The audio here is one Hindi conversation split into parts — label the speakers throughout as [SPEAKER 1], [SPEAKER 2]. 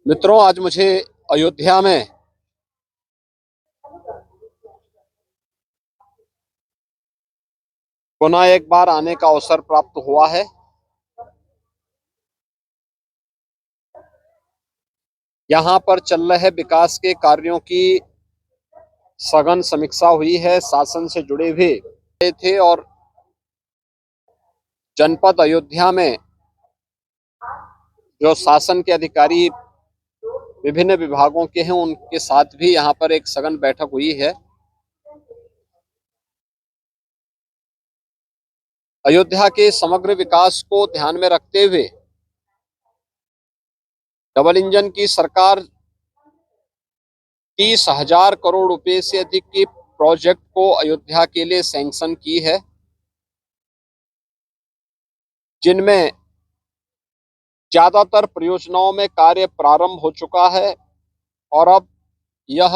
[SPEAKER 1] मित्रों, आज मुझे अयोध्या में पुनः एक बार आने का अवसर प्राप्त हुआ है। यहाँ पर चल रहे विकास के कार्यों की सघन समीक्षा हुई है। शासन से जुड़े हुए थे और जनपद अयोध्या में जो शासन के अधिकारी विभिन्न विभागों के हैं, उनके साथ भी यहाँ पर एक सघन बैठक हुई है। अयोध्या के समग्र विकास को ध्यान में रखते हुए डबल इंजन की सरकार 30,000 करोड़ रुपए से अधिक की प्रोजेक्ट को अयोध्या के लिए सैंक्शन की है, जिनमें ज्यादातर परियोजनाओं में कार्य प्रारंभ हो चुका है और अब यह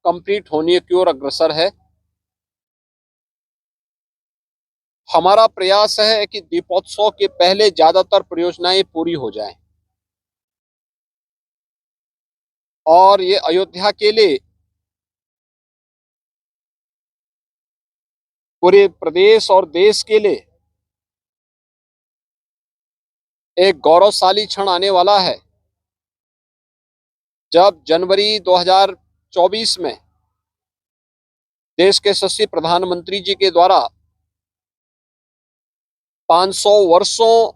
[SPEAKER 1] कंप्लीट होने की ओर अग्रसर है। हमारा प्रयास है कि दीपोत्सव के पहले ज्यादातर परियोजनाएं पूरी हो जाएं और ये अयोध्या के लिए, पूरे प्रदेश और देश के लिए एक गौरवशाली क्षण आने वाला है, जब जनवरी 2024 में देश के यशस्वी प्रधानमंत्री जी के द्वारा 500 वर्षों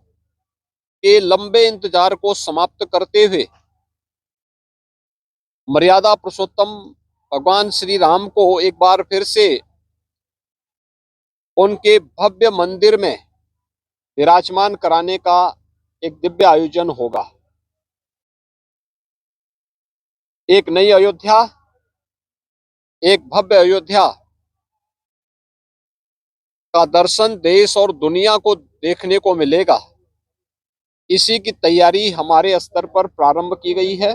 [SPEAKER 1] के लंबे इंतजार को समाप्त करते हुए मर्यादा पुरुषोत्तम भगवान श्री राम को एक बार फिर से उनके भव्य मंदिर में विराजमान कराने का एक दिव्य आयोजन होगा। एक नई अयोध्या, एक भव्य अयोध्या का दर्शन देश और दुनिया को देखने को मिलेगा। इसी की तैयारी हमारे स्तर पर प्रारंभ की गई है।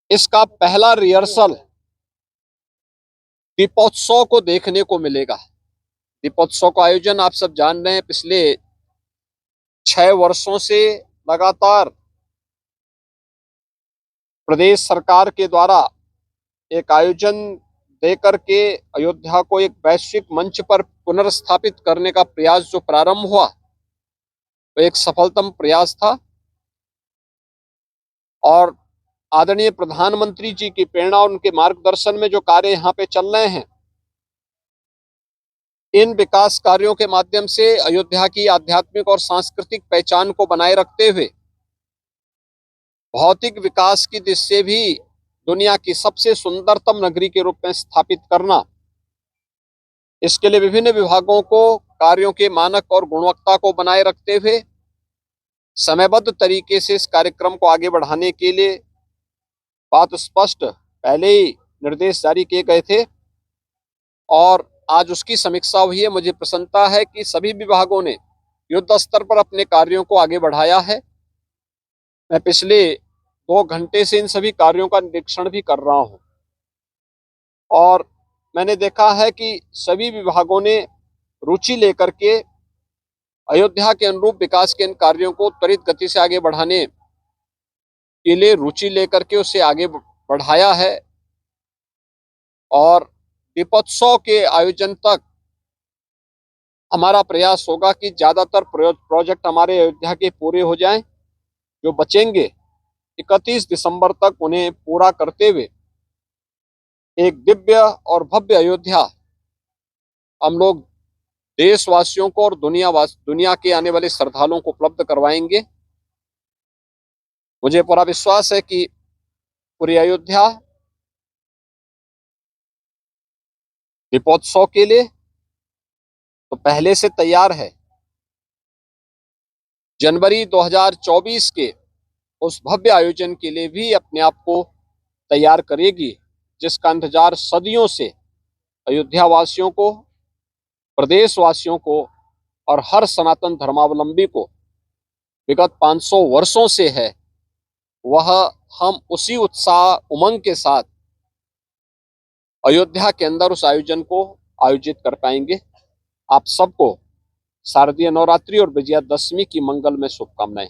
[SPEAKER 1] इसका पहला रिहर्सल दीपोत्सव को देखने को मिलेगा। दीपोत्सव का आयोजन आप सब जान रहे हैं, पिछले 6 वर्षों से लगातार प्रदेश सरकार के द्वारा एक आयोजन देकर के अयोध्या को एक वैश्विक मंच पर पुनर्स्थापित करने का प्रयास जो प्रारंभ हुआ, वो एक सफलतम प्रयास था और आदरणीय प्रधानमंत्री जी की प्रेरणा और उनके मार्गदर्शन में जो कार्य यहाँ पे चल रहे हैं, इन विकास कार्यों के माध्यम से अयोध्या की आध्यात्मिक और सांस्कृतिक पहचान को बनाए रखते हुए भौतिक विकास की दृष्टि भी दुनिया की सबसे सुंदरतम नगरी के रूप में स्थापित करना, इसके लिए विभिन्न विभागों को कार्यों के मानक और गुणवत्ता को बनाए रखते हुए समयबद्ध तरीके से इस कार्यक्रम को आगे बढ़ाने के लिए बात स्पष्ट पहले ही निर्देश जारी किए गए थे और आज उसकी समीक्षा हुई है। मुझे प्रसन्नता है कि सभी विभागों ने युद्ध स्तर पर अपने कार्यों को आगे बढ़ाया है। मैं पिछले 2 घंटे से इन सभी कार्यों का निरीक्षण भी कर रहा हूं और मैंने देखा है कि सभी विभागों ने रुचि लेकर के अयोध्या के अनुरूप विकास के इन कार्यों को त्वरित गति से आगे बढ़ाने के लिए रुचि लेकर के उसे आगे बढ़ाया है और दीपोत्सव के आयोजन तक हमारा प्रयास होगा कि ज्यादातर प्रोजेक्ट हमारे अयोध्या के पूरे हो जाएं। जो बचेंगे 31 दिसंबर तक उन्हें पूरा करते हुए एक दिव्य और भव्य अयोध्या हम लोग देशवासियों को और दुनिया के आने वाले श्रद्धालुओं को उपलब्ध करवाएंगे। मुझे पूरा विश्वास है कि पूरी अयोध्या दीपोत्सव के लिए तो पहले से तैयार है। जनवरी 2024 के उस भव्य आयोजन के लिए भी अपने आप को तैयार करेगी, जिसका इंतजार सदियों से अयोध्या वासियों को, प्रदेशवासियों को और हर सनातन धर्मावलंबी को विगत 500 वर्षों से है। वह हम उसी उत्साह उमंग के साथ अयोध्या के अंदर उस आयोजन को आयोजित कर पाएंगे। आप सबको शारदीय नवरात्रि और विजयादशमी की मंगलमय शुभकामनाएं।